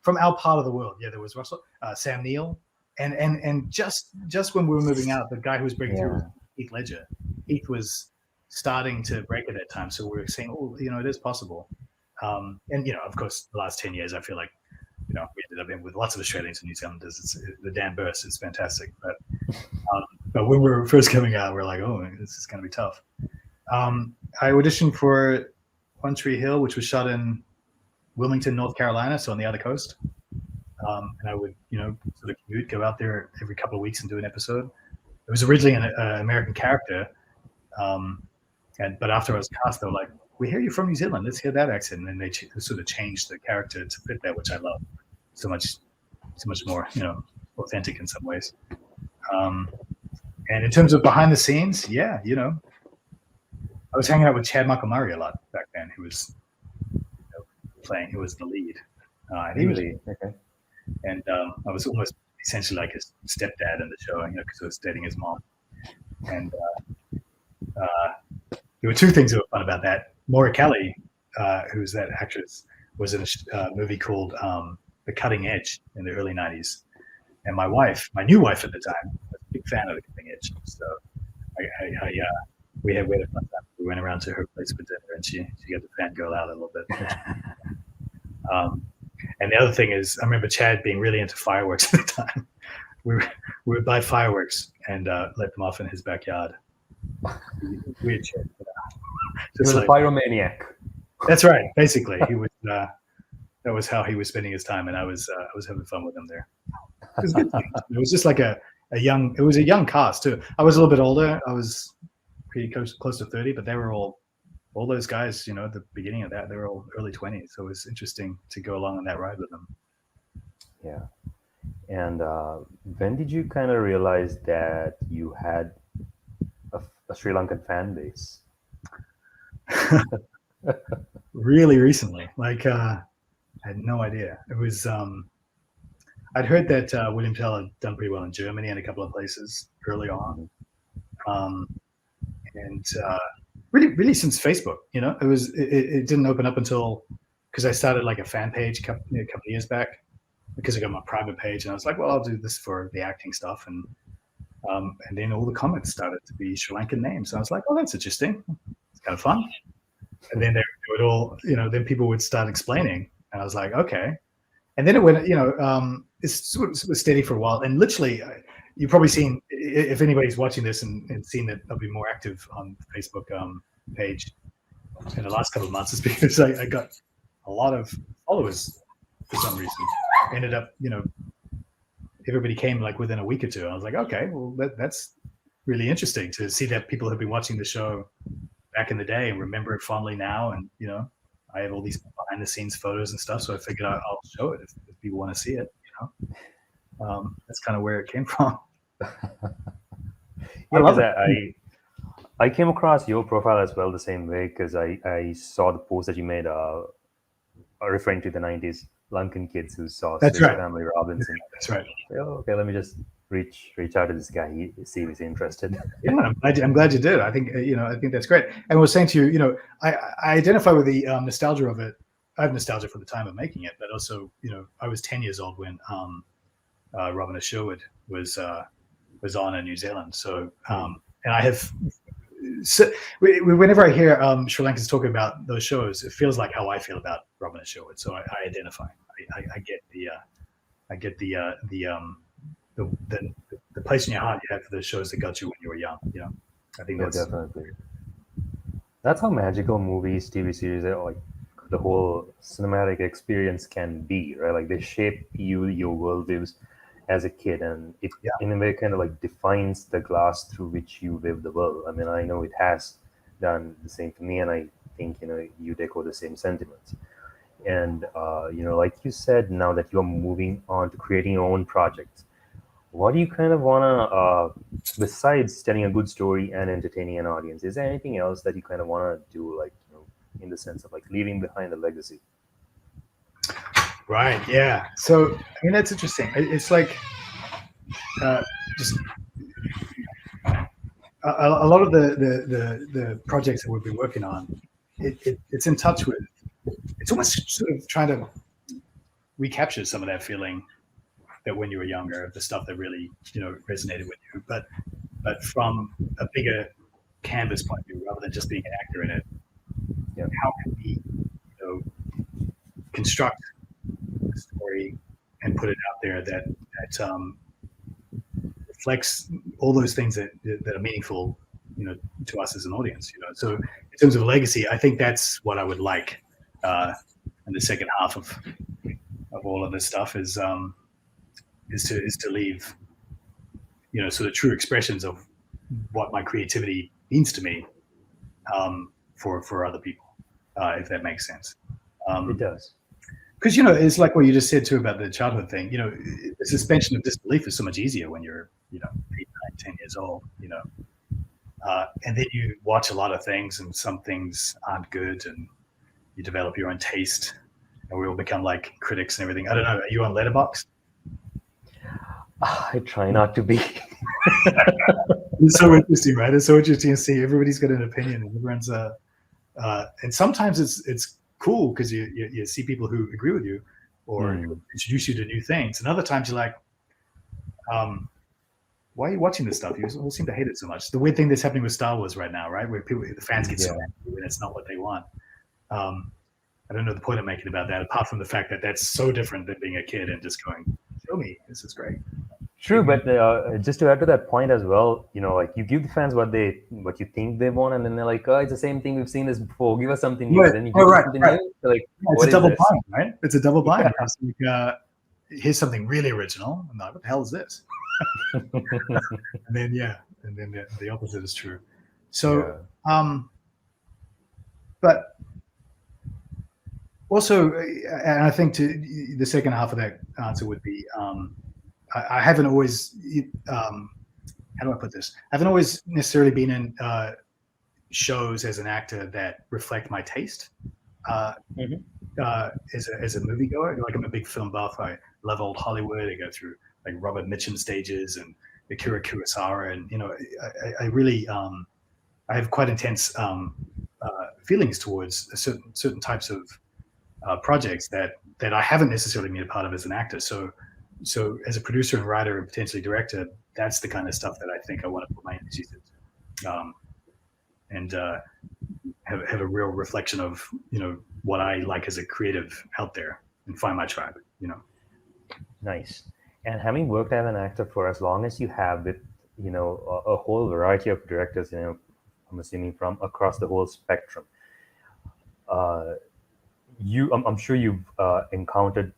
From our part of the world, there was Russell, Sam Neill, and just when we were moving out, the guy who was breaking through was Heath Ledger. Heath was starting to break at that time, so we were saying, it is possible. And of course, the last 10 years, I feel like we ended up with lots of Australians and New Zealanders. The Dan Burst is fantastic, but when we were first coming out, we're like, oh, this is going to be tough. I auditioned for One Tree Hill, which was shot in Wilmington, North Carolina, so on the other coast. And I would, sort of commute, go out there every couple of weeks and do an episode. It was originally an American character, but after I was cast, they were like, "We hear you from New Zealand. Let's hear that accent." And then they sort of changed the character to fit that, which I love so much more, authentic in some ways. And in terms of behind the scenes, I was hanging out with Chad Michael Murray a lot back then, who was who was the lead. And I was almost essentially like his stepdad in the show, because I was dating his mom. And there were two things that were fun about that. Maura Kelly, who's that actress, was in a movie called The Cutting Edge in the early 90s. And my new wife at the time, was a big fan of The Cutting Edge. So we had a fun time. We went around to her place for dinner, and she got to fangirl out a little bit. And the other thing is, I remember Chad being really into fireworks at the time. We would buy fireworks and let them off in his backyard. Weird shit. He was a pyromaniac. That's right. Basically, he was. That was how he was spending his time, and I was having fun with him there. It was good. It was just like a It was a young cast too. I was a little bit older. I was pretty close to 30, but they were all those guys, you know, at the beginning of that, they were all early 20s. So it was interesting to go along on that ride with them. Yeah. And when did you kind of realize that you had a Sri Lankan fan base? Really recently, like I had no idea. It was I'd heard that William Tell had done pretty well in Germany and a couple of places early on, and really since Facebook, you know, it didn't open up until because I started like a fan page a couple of years back because I got my private page and I was like, well, I'll do this for the acting stuff, and then all the comments started to be Sri Lankan names. So I was like, oh, that's interesting. It's kind of fun. And then they would all, you know, then people would start explaining, and I was like, okay. And then it went, you know, it's sort of steady for a while. And literally, you've probably seen, if anybody's watching this and seen that I'll be more active on the Facebook page in the last couple of months, is because I got a lot of followers for some reason. Ended up, you know, everybody came like within a week or two. I was like, okay, well, that's really interesting to see that people have been watching the show back in the day and remember it fondly now. And, you know, I have all these behind the scenes photos and stuff. So I figured I'll show it if people want to see it, you know. That's kind of where it came from. I came across your profile as well the same way because I saw the post that you made referring to the 90s Lankan kids who saw That's right. Family Robinson. That's right. Oh, okay, let me just reach out to this guy, see if he's interested. Yeah, I'm glad you did. I think I think that's great. And I was saying to you, you know, I identify with the nostalgia of it. I have nostalgia for the time of making it, but also, you know, I was 10 years old when Robin Sherwood was on in New Zealand. So and I have. So whenever I hear Sri Lankans talking about those shows, it feels like how I feel about Robin Sherwood. So I identify. I get the place in your heart you have for the shows that got you when you were young. You know, I think that's definitely. That's how magical movies, TV series, like the whole cinematic experience can be, right? Like they shape your worldviews as a kid, and it in a way kind of like defines the glass through which you live the world. I mean, I know it has done the same for me, and I think, you know, you echo the same sentiments. And you know, like you said, now that you're moving on to creating your own projects, what do you kind of want to, besides telling a good story and entertaining an audience, is there anything else that you kind of want to do, like, you know, in the sense of like leaving behind a legacy? Right. Yeah. So, I mean, that's interesting. It's like just a lot of the projects that we've been working on. It's in touch with. It's almost sort of trying to recapture some of that feeling that when you were younger, the stuff that really, you know, resonated with you, but from a bigger canvas point of view, rather than just being an actor in it. You know, how can we, you know, construct a story and put it out there that reflects all those things that are meaningful, you know, to us as an audience. You know, so in terms of legacy, I think that's what I would like in the second half of all of this stuff is to leave, you know, sort of true expressions of what my creativity means to me for other people, if that makes sense. It does. Because, you know, it's like what you just said too about the childhood thing. You know, the suspension of disbelief is so much easier when you're, you know, 8, 9, 10 years old, you know. And then you watch a lot of things and some things aren't good and you develop your own taste and we all become like critics and everything. I don't know. Are you on Letterboxd? I try not to be. It's so interesting, right? It's so interesting to see everybody's got an opinion and everyone's and sometimes it's cool because you see people who agree with you or introduce you to new things, and other times you're like, why are you watching this stuff? You all seem to hate it so much. The weird thing that's happening with Star Wars right now, right, where the fans get so angry when it's not what they want. I don't know the point I'm making about that, apart from the fact that that's so different than being a kid and just going, show me, this is great. True, but just to add to that point as well, you know, like you give the fans what you think they want, and then they're like, oh, it's the same thing, we've seen this before, give us something new. Right. Then you give us something new. They're like, it's a double bind, right? It's a double bind. It's like, here's something really original. I'm like, what the hell is this? And then the opposite is true. So, but also, and I think the second half of that answer would be, I haven't always, how do I put this? I haven't always necessarily been in shows as an actor that reflect my taste. As a moviegoer, like I'm a big film buff. I love old Hollywood. I go through like Robert Mitchum stages and Akira Kurosawa, and I really I have quite intense feelings towards certain types of projects that I haven't necessarily been a part of as an actor. So as a producer and writer and potentially director, that's the kind of stuff that I think I want to put my energies into, and have a real reflection of what I like as a creative out there, and find my tribe. Nice. And having worked as an actor for as long as you have, with a whole variety of directors, I'm assuming from across the whole spectrum, I'm sure you've encountered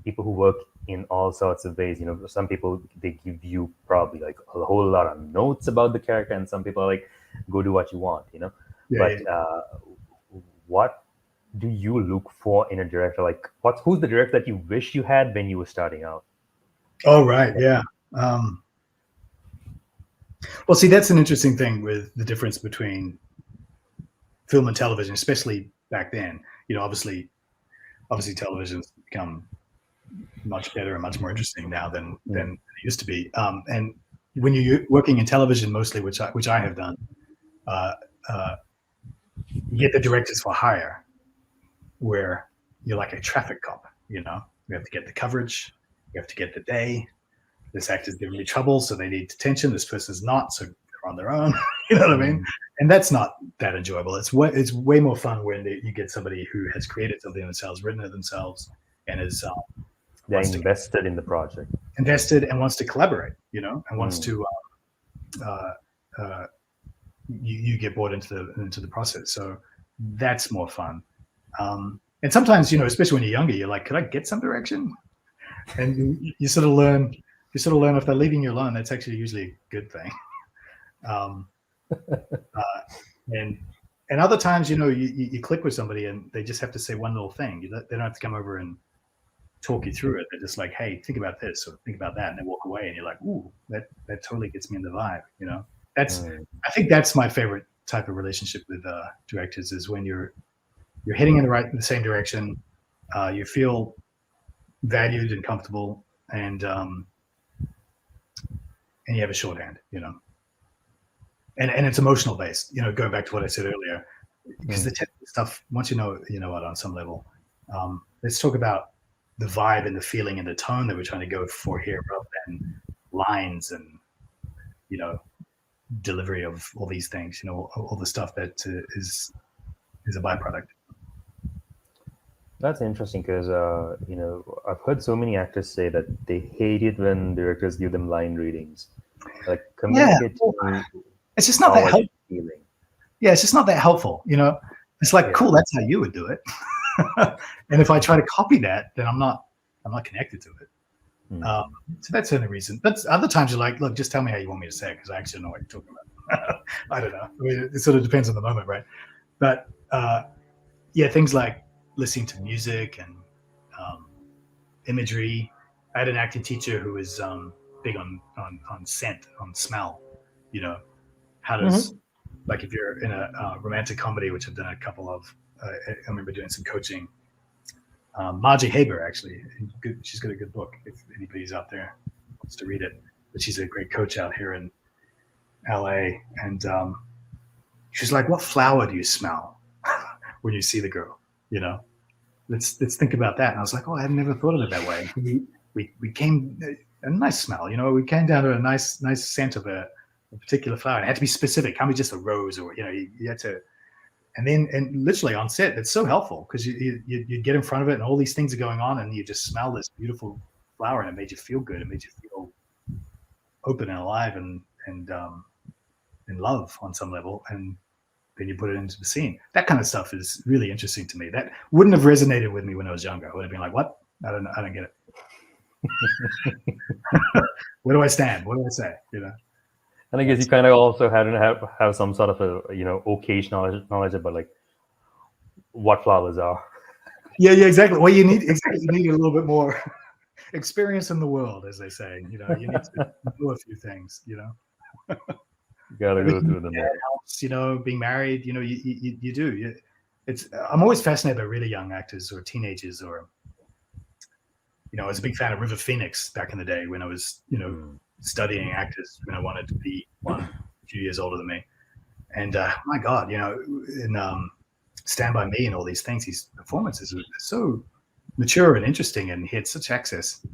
people who work in all sorts of ways. Some people, they give you probably like a whole lot of notes about the character, and some people are like, go do what you want. What do you look for in a director? Like, who's the director that you wish you had when you were starting out? Oh, right. Yeah. Well, see, that's an interesting thing with the difference between film and television, especially back then. Obviously television's become much better and much more interesting now than it used to be. And when you're working in television mostly, which I have done, you get the directors for hire, where you're like a traffic cop. You have to get the coverage, you have to get the day. This actor's giving me trouble, so they need attention. This person's not, so they're on their own. You know what I mean? And that's not that enjoyable. It's way more fun when you get somebody who has created something themselves, written it themselves, and is they're invested in the project, invested and wants to collaborate. And wants to you get brought into the process. So that's more fun. And sometimes, especially when you're younger, you're like, could I get some direction? And you sort of learn if they're leaving you alone, that's actually usually a good thing. And other times, you click with somebody and they just have to say one little thing. They don't have to come over and talk you through it. They're just like, hey, think about this or think about that, and they walk away, and you're like, ooh, that totally gets me in the vibe. I think that's my favorite type of relationship with directors, is when you're heading in the same direction. You feel valued and comfortable, and you have a shorthand, and it's emotional based, going back to what I said earlier, because the technical stuff, once you know it on some level. Let's talk about the vibe and the feeling and the tone that we're trying to go for here, rather than lines and delivery of all these things, all the stuff that is a byproduct. That's interesting, because I've heard so many actors say that they hate it when directors give them line readings, like communicate. It's just not that helpful. Yeah, it's just not that helpful. It's like, cool, that's how you would do it. And if I try to copy that, then I'm not connected to it. So that's the only reason. But other times you're like, look, just tell me how you want me to say it, because I actually know what you're talking about. I don't know. I mean, it sort of depends on the moment, right? But things like listening to music and imagery. I had an acting teacher who was big on scent, on smell. How does like if you're in a romantic comedy, which I've done a couple of, I remember doing some coaching. Margie Haber, actually, she's got a good book if anybody's out there wants to read it. But she's a great coach out here in LA, and she's like, "What flower do you smell when you see the girl?" Let's think about that. And I was like, "Oh, I had never thought of it that way." We came a nice smell, we came down to a nice scent of a particular flower. It had to be specific. Can't be just a rose, or you had to. And literally on set, it's so helpful, because you get in front of it and all these things are going on, and you just smell this beautiful flower, and it made you feel good. It made you feel open and alive and in love on some level. And then you put it into the scene. That kind of stuff is really interesting to me. That wouldn't have resonated with me when I was younger. I would have been like, what? I don't get it. Where do I stand? What do I say? You know. And I guess you kind of also had to have some sort of a okayish knowledge about like what flowers are. Yeah, exactly. Well, you need a little bit more experience in the world, as they say. You know, you need to do a few things. You know, You gotta go through them. That helps. You know, being married. You know, you do. I'm always fascinated by really young actors or teenagers, or I was a big fan of River Phoenix back in the day when I was studying actors when I wanted to be one a few years older than me. And my God, in Stand By Me and all these things, his performances are so mature and interesting, and he had such access.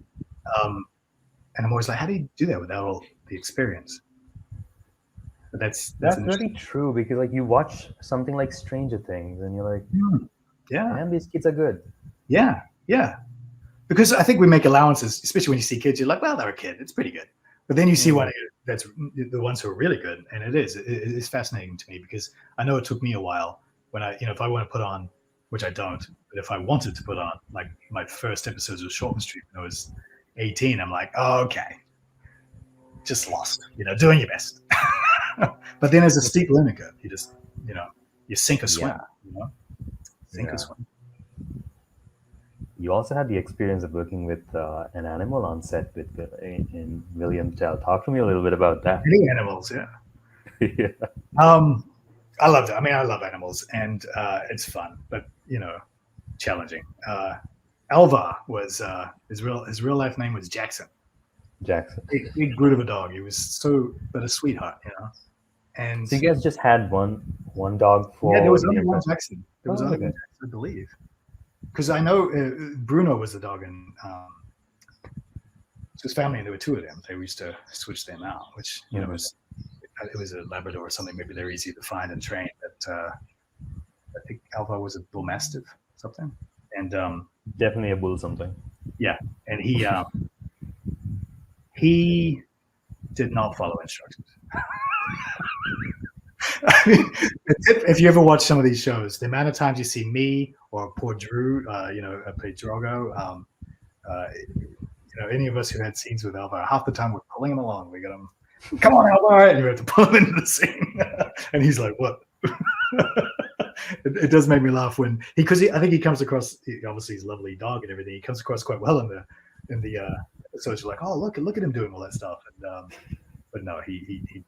And I'm always like, how do you do that without all the experience? But that's really true, because like you watch something like Stranger Things and you're like, yeah, man, these kids are good. Yeah. Because I think we make allowances, especially when you see kids. You're like, well, they're a kid. It's pretty good. But then you see one that's the ones who are really good, and it is fascinating to me, because I know it took me a while when if I want to put on, which I don't, but if I wanted to put on, like my first episodes of Short and Street when I was 18, I'm like, oh, okay, just lost, doing your best. But then as a steep learning curve, you just, you sink or swim, sink or swim. You also had the experience of working with an animal on set in William Tell. Talk to me a little bit about that. Any animals, yeah. I love it. I mean, I love animals, and it's fun, but challenging. Alvar was his real life name was Jackson. Jackson. Big brute of a dog. He was but a sweetheart, And so you guys just had one dog for. Yeah, there was only one Jackson. There was only one Jackson, I believe. Because I know Bruno was the dog, and his family, and there were two of them. They used to switch them out, which it was a Labrador or something. Maybe they're easy to find and train. But I think Alva was a bull mastiff, something, and definitely a bull something. Yeah, and he did not follow instructions. I mean, if you ever watch some of these shows, the amount of times you see me or poor Drew, I played Drogo, any of us who had scenes with Alvar, half the time we're pulling him along. We got him, come on, Alvar, and you have to pull him into the scene. And he's like, what? It does make me laugh when because I think he comes across, obviously he's a lovely dog and everything. He comes across quite well in the episodes. You're like, oh, look at him doing all that stuff. And but no, he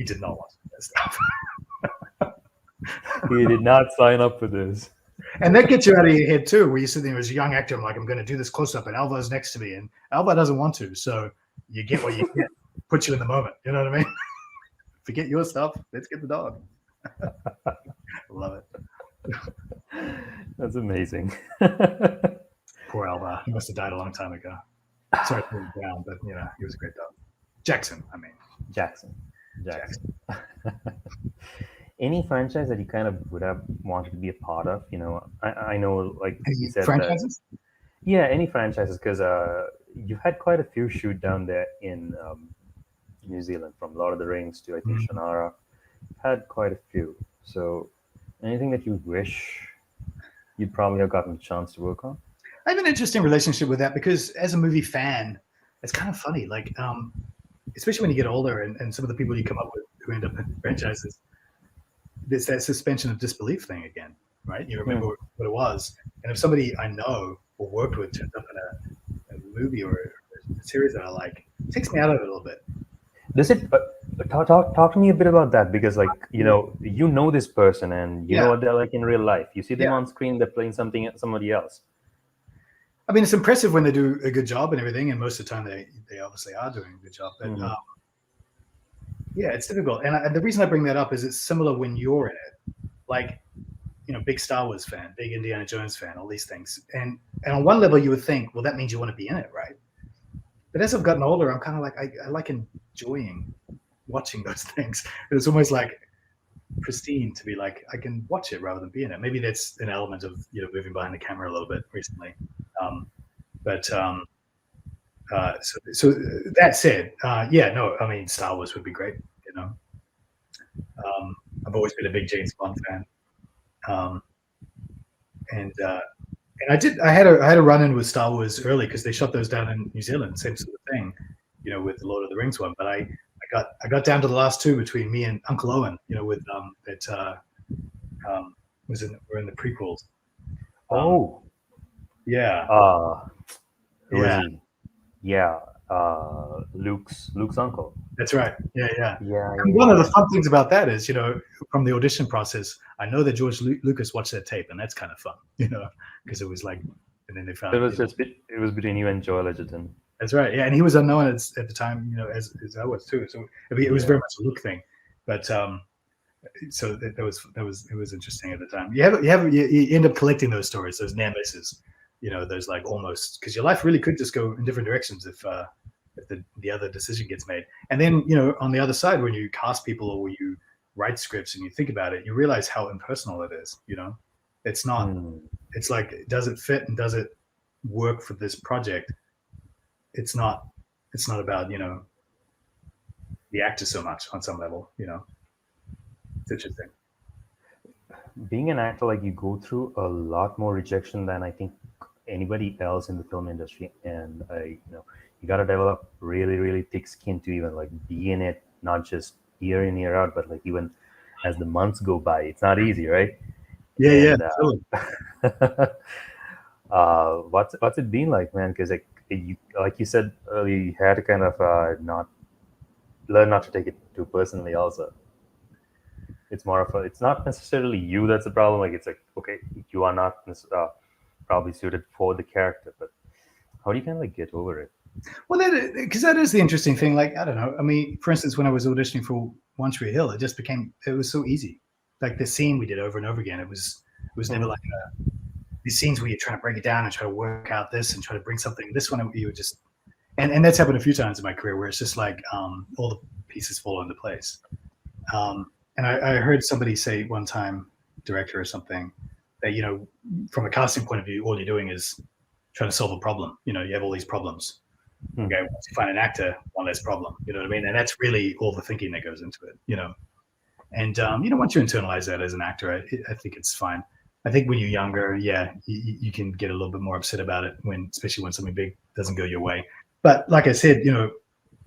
did not want to do that stuff. He did not sign up for this. And that gets you out of your head too, where you sit there as a young actor. I'm like, I'm going to do this close up, and Alva's next to me, and Alva doesn't want to. So you get what you get. Put you in the moment. You know what I mean? Forget your stuff. Let's get the dog. Love it. That's amazing. Poor Alva. He must have died a long time ago. Sorry to put him down, but he was a great dog. Jackson. Jackson. Any franchise that you kind of would have wanted to be a part of? I know, like you said, franchises. Any franchises, because you've had quite a few shoot down there in New Zealand, from Lord of the Rings to I think Shannara. Had quite a few. So, anything that you wish you'd probably have gotten a chance to work on? I have an interesting relationship with that, because as a movie fan, it's kind of funny. Like, especially when you get older, and some of the people you come up with who end up in franchises, there's that suspension of disbelief thing again, right? You remember what it was, and if somebody I know or worked with turns up in a movie or a series that I like, it takes me out of it a little bit. Does it? Talk to me a bit about that, because like you know this person, and you know what they're like in real life. You see them on screen, they're playing somebody else. I mean, it's impressive when they do a good job and everything, and most of the time they obviously are doing a good job. But it's difficult. And the reason I bring that up is it's similar when you're in it. Like, big Star Wars fan, big Indiana Jones fan, all these things. And on one level, you would think, well, that means you want to be in it, right? But as I've gotten older, I'm kind of like, I like enjoying watching those things. It's almost like pristine to be like, I can watch it rather than be in it. Maybe that's an element of moving behind the camera a little bit recently. So that said, I mean, Star Wars would be great. I've always been a big James Bond fan, and I had a run in with Star Wars early because they shot those down in New Zealand, same sort of thing, with the Lord of the Rings one. But I got down to the last two between me and Uncle Owen, with that we're in the prequels. Yeah. Who was he? Yeah. Luke's uncle. That's right. Yeah. Yeah. And one of the fun things about that is, from the audition process, I know that George Lucas watched that tape, and that's kind of fun, because it was like, and then they found it was between you and Joel Edgerton. That's right. Yeah, and he was unknown at the time, as I was too. So it was very much a look thing, but so it was interesting at the time. You end up collecting those stories, those near misses, those like almost, because your life really could just go in different directions if the other decision gets made. And then, on the other side, when you cast people or when you write scripts and you think about it, you realize how impersonal it is. It's not. It's like, does it fit and does it work for this project? It's not about the actor so much on some level. It's interesting. Being an actor, like, you go through a lot more rejection than I think anybody else in the film industry, and you got to develop really, really thick skin to even like be in it, not just year in, year out, but like even as the months go by. It's not easy, right? Yeah. What's it been like, man? Because like you said earlier, you had to kind of learn not to take it too personally. Also, it's more of it's not necessarily you that's the problem. Like, it's like, okay, you are not probably suited for the character, but how do you kind of like get over it? Well, because that is the interesting thing. Like, I don't know. I mean, for instance, when I was auditioning for One Tree Hill, it was so easy. Like the scene we did over and over again, it was never like these scenes where you're trying to break it down and try to work out this and try to bring something. This one, you would just, and that's happened a few times in my career where it's just like all the pieces fall into place. And I heard somebody say one time, director or something, that, from a casting point of view, all you're doing is trying to solve a problem. You have all these problems. Okay, once you find an actor, one less problem. You know what I mean? And that's really all the thinking that goes into it. And once you internalize that as an actor, I think it's fine. I think when you're younger, you can get a little bit more upset about it especially when something big doesn't go your way. But like I said,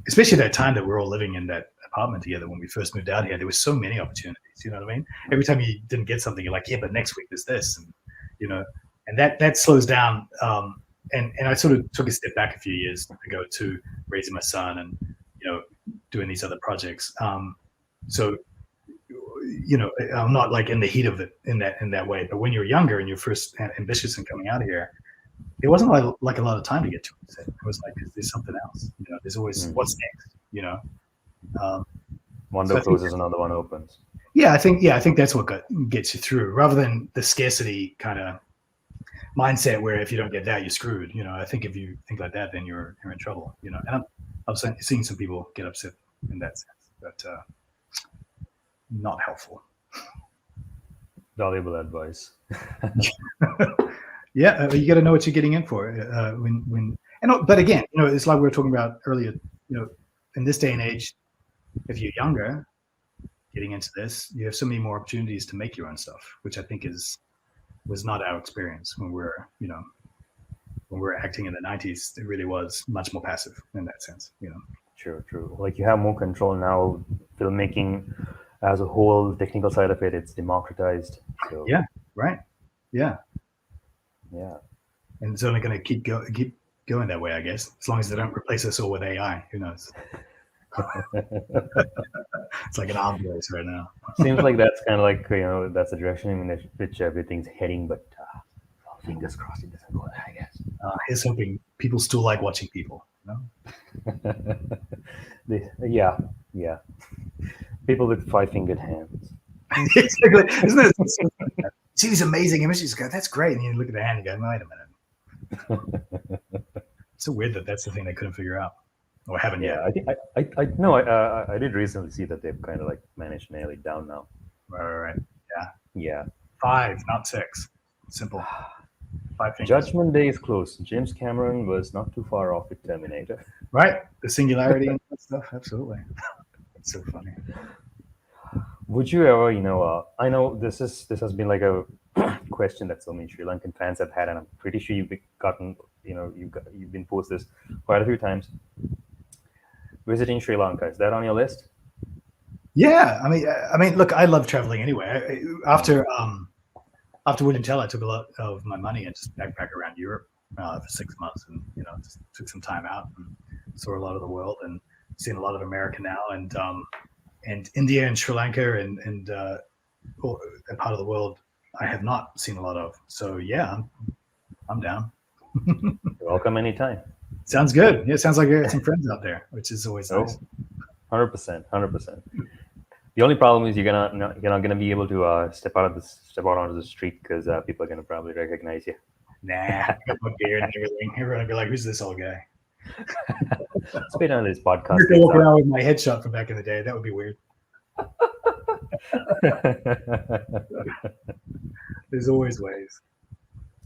especially that time that we're all living in that apartment together when we first moved out here, there were so many opportunities. You know what I mean? Every time you didn't get something, you're like, yeah, but next week there's this, and that slows down. And I sort of took a step back a few years ago to raising my son and doing these other projects. So I'm not like in the heat of it in that way. But when you're younger and you're first ambitious and coming out here, it wasn't like a lot of time to get to it. It was like, there's something else. There's always what's next. One door closes, another one opens. Yeah, I think that's what gets you through, rather than the scarcity kind of mindset where if you don't get that, you're screwed. I think if you think like that, then you're in trouble. And I've seen some people get upset in that sense, but not helpful. Valuable advice. Yeah, you got to know what you're getting in for. But again, it's like we were talking about earlier. In this day and age, if you're younger, getting into this, you have so many more opportunities to make your own stuff, which I think was not our experience when we're acting in the 90s. It really was much more passive in that sense. True. Like, you have more control now. Filmmaking as a whole, the technical side of it's democratized. So. Yeah. Right. Yeah. And it's only going to keep going that way, I guess, as long as they don't replace us all with AI. Who knows? It's like an arms race right now. Seems like that's kind of like, that's the direction in which everything's heading, but fingers crossed it doesn't go there, I guess. Here's hoping people still like watching people. Yeah. People with 5-fingered hands. Exactly. Isn't it? See these amazing images, go, that's great. And you look at the hand and go, wait a minute. It's so weird that that's the thing they couldn't figure out. Or haven't yet. I think I did recently see that they've kind of like managed to nail it down now. Right. Yeah. 5, not 6. Simple. 5 fingers. Judgment Day is close. James Cameron was not too far off with Terminator. Right. The singularity and that stuff. Absolutely. It's so funny. Would you ever, I know this has been like a question that so many Sri Lankan fans have had, and I'm pretty sure you've gotten, you've been posed this quite a few times. Visiting Sri Lanka, is that on your list? Yeah, I mean, look, I love traveling anyway. After William Tell, I took a lot of my money and just backpack around Europe for 6 months, and just took some time out and saw a lot of the world, and seen a lot of America now, and India and Sri Lanka and that part of the world I have not seen a lot of. So yeah, I'm down. You're welcome anytime. Sounds good. Yeah, it sounds like you got some friends out there, which is always nice. 100%. The only problem is you're not gonna be able to step out onto the street because people are gonna probably recognize you. Nah, I got my beard and everything. Everyone will be like, "Who's this old guy?" Let's wait on this podcast. I'm gonna walk around with my headshot from back in the day. That would be weird. There's always ways.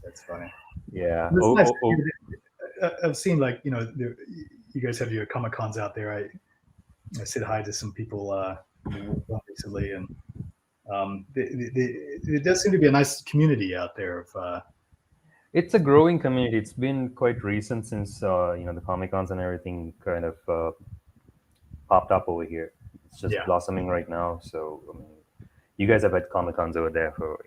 That's funny. Yeah. Nice. I've seen, like, you guys have your Comic Cons out there. I said hi to some people recently, and there does seem to be a nice community out there of. It's a growing community. It's been quite recent since the Comic Cons and everything kind of popped up over here. It's just blossoming right now. So you guys have had Comic Cons over there for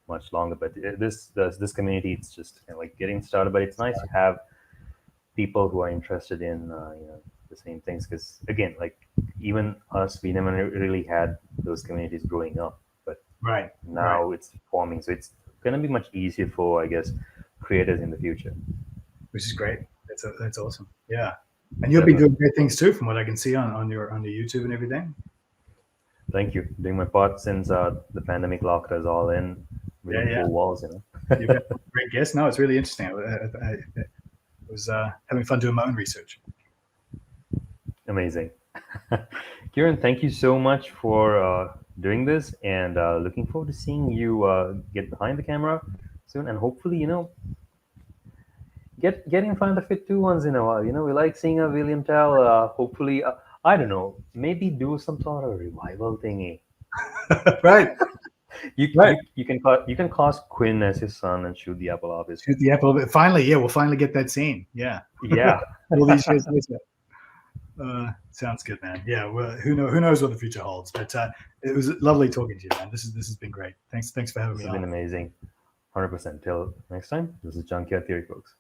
much longer, but this community, it's just like getting started. But it's nice to have people who are interested in the same things, because again, like even us, we never really had those communities growing up, but now it's forming. So it's going to be much easier for, I guess, creators in the future, which is great. That's awesome. Yeah, and you'll be doing great things too, from what I can see on your YouTube and everything. Thank you. Doing my part since the pandemic locked us all in within 4 walls. You've got a great guest. No, it's really interesting. I was having fun doing my own research. Amazing. Kieren, thank you so much for doing this, and looking forward to seeing you get behind the camera soon, and hopefully, get in front of it too once in a while. We like seeing a William Tell. Hopefully, I don't know, maybe do some sort of revival thingy. Right. You can cast Quinn as his son and shoot the apple off his. Shoot the apple. Finally, we'll finally get that scene. Yeah. All these years later. Sounds good, man. Yeah. Well, who knows what the future holds? But it was lovely talking to you, man. This has been great. Thanks for having me on. It's been amazing. 100%. Till next time. This is Junkyard Theory, folks.